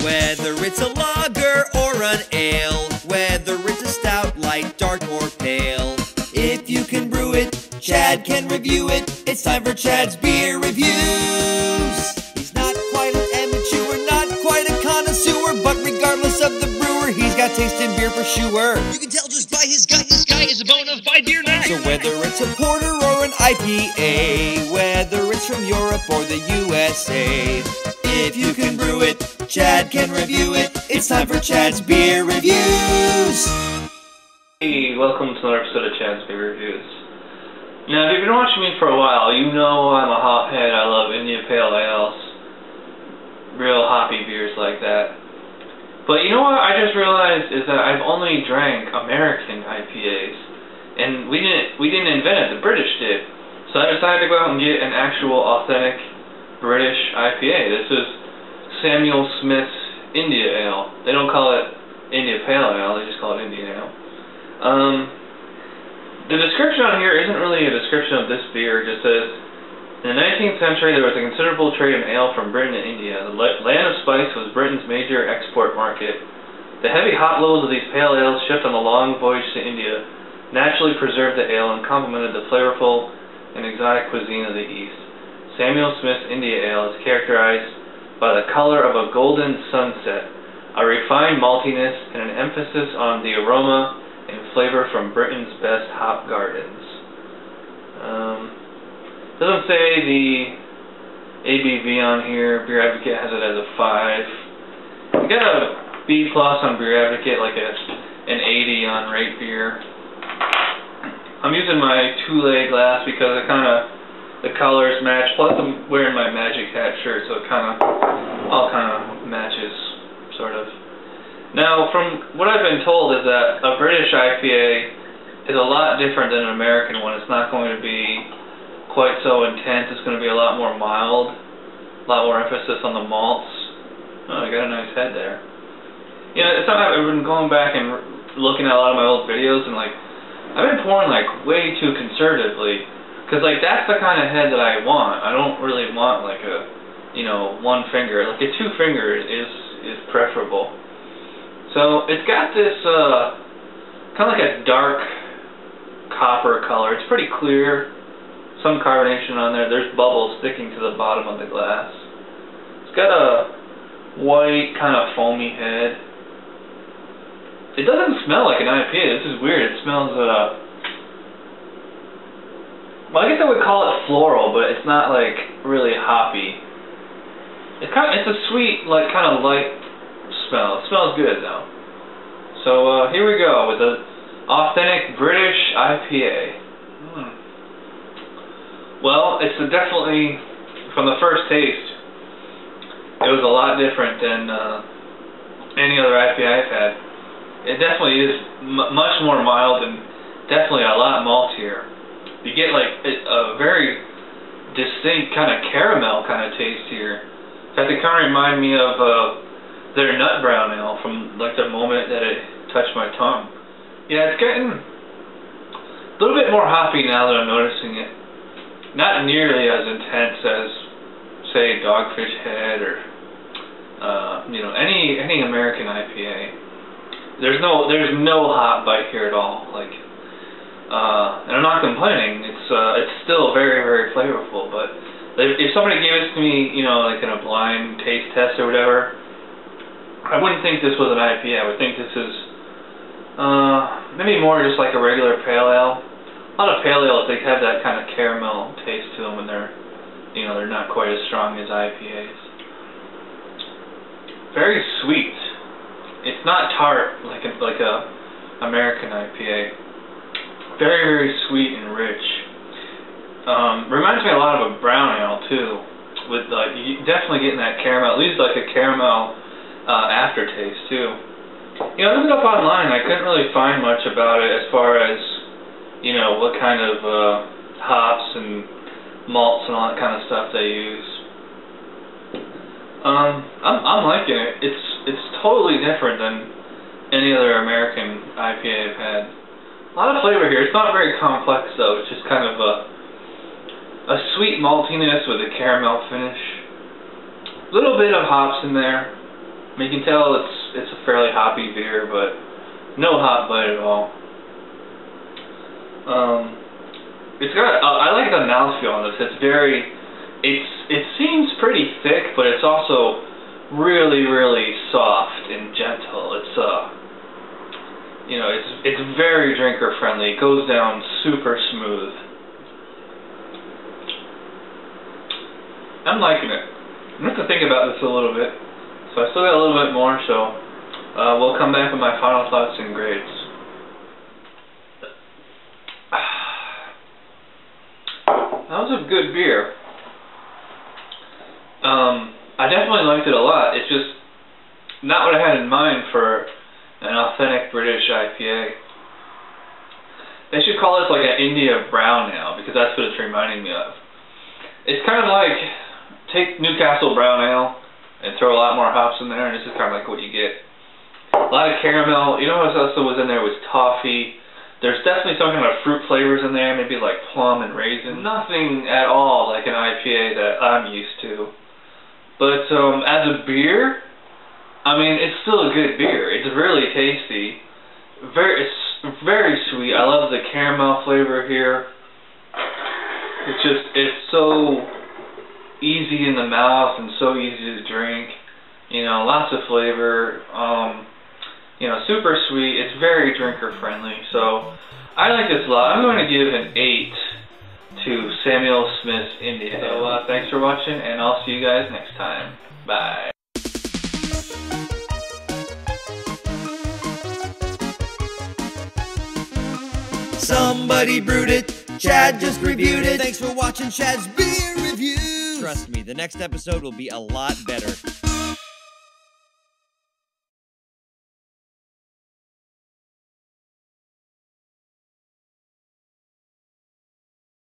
Whether it's a lager or an ale, whether it's a stout, light, dark, or pale. If you can brew it, Chad can review it. It's time for Chad's Beer Reviews. He's not quite an amateur, not quite a connoisseur, but regardless of the brewer, he's got taste in beer for sure. You can tell just by his gut, this guy is a bona fide beer nut. So whether it's a porter or an IPA, whether it's from Europe or the USA, if you can brew it, Chad can review it. It's time for Chad's Beer Reviews. Hey, welcome to another episode of Chad's Beer Reviews. Now, if you've been watching me for a while, you know I'm a hophead. I love India Pale Ales, real hoppy beers like that. But you know what I just realized is that I've only drank American IPAs, and we didn't invent it. The British did. So I decided to go out and get an actual authentic British IPA. This is Samuel Smith's India Ale. They don't call it India Pale Ale. They just call it India Ale. The description on here isn't really a description of this beer. It just says, in the 19th century there was a considerable trade in ale from Britain and India. The land of spice was Britain's major export market. The heavy hop loads of these pale ales shipped on a long voyage to India naturally preserved the ale and complemented the flavorful and exotic cuisine of the East. Samuel Smith's India Ale is characterized by the color of a golden sunset, a refined maltiness, and an emphasis on the aroma and flavor from Britain's best hop gardens. Doesn't say the ABV on here. Beer Advocate has it as a 5. You got a B+ on Beer Advocate, like an 80 on Rate Beer. I'm using my 𝗕𝗘𝗥𝓬𝓬𝓸 glass because the colors match. Plus, I'm wearing my Magic Hat shirt, so it all kind of matches, sort of. Now, from what I've been told is that a British IPA is a lot different than an American one. It's not going to be quite so intense. It's going to be a lot more mild, a lot more emphasis on the malts. Oh, I got a nice head there. You know, it's something I've been going back and looking at a lot of my old videos, and I've been pouring way too conservatively, because that's the kind of head that I want. I don't really want one finger. A 2-finger is preferable. So it's got this kind of like a dark copper color. It's pretty clear. Some carbonation on there. There's bubbles sticking to the bottom of the glass. It's got a white kind of foamy head. It doesn't smell like an IPA. This is weird. It smells well, I guess I would call it floral, but it's not really hoppy. It's a sweet, kind of light smell. It smells good though. So here we go with the authentic British IPA. Well, it's definitely, from the first taste, it was a lot different than any other IPA I've had. It definitely is much more mild and definitely a lot maltier. You get a very distinct kind of caramel kind of taste here. In fact, it kind of reminded me of their nut brown ale from the moment that it touched my tongue. Yeah, it's getting a little bit more hoppy now that I'm noticing it. Not nearly as intense as, say, Dogfish Head or any American IPA. There's no hop bite here at all. And I'm not complaining. It's still very, very flavorful. But if somebody gave it to me, in a blind taste test or whatever, I wouldn't think this was an IPA. I would think this is maybe more just like a regular pale ale. A lot of pale ales, they have that kind of caramel taste to them, and they're not quite as strong as IPAs. Very sweet. It's not tart like a American IPA. Very, very sweet and rich. Reminds me a lot of a brown ale too. With you definitely getting that caramel, at least a caramel aftertaste too. I looked it up online. I couldn't really find much about it as far as what kind of hops and malts and all that kind of stuff they use. I'm liking it. It's totally different than any other American IPA I've had. A lot of flavor here. It's not very complex though. It's just kind of a sweet maltiness with a caramel finish. A little bit of hops in there. You can tell it's a fairly hoppy beer, but no hop bite at all. It's got I like the mouthfeel on this. It's very it seems pretty thick, but it's also really soft and gentle. It's you know, it's very drinker friendly. It goes down super smooth. I'm liking it. I'm going to have to think about this a little bit. So I still got a little bit more, so we'll come back with my final thoughts and grades. That was a good beer. I definitely liked it a lot. It's just not what I had in mind for an authentic British IPA. They should call this like an India brown ale, because that's what it's reminding me of. It's kind of like, take Newcastle brown ale and throw a lot more hops in there, and this is kind of like what you get. A lot of caramel. You know what else was in there was toffee. There's definitely some kind of fruit flavors in there, maybe like plum and raisin. Nothing at all like an IPA that I'm used to. But as a beer, I mean, it's still a good beer. It's really tasty. It's very sweet. I love the caramel flavor here. It's so easy in the mouth and so easy to drink. You know, lots of flavor. You know, super sweet. It's very drinker friendly. So I like this a lot. I'm going to give an 8 to Samuel Smith's India. So thanks for watching, and I'll see you guys next time. Bye. Somebody brewed it, Chad just reviewed it. Thanks for watching Chad's Beer Review. Trust me, the next episode will be a lot better.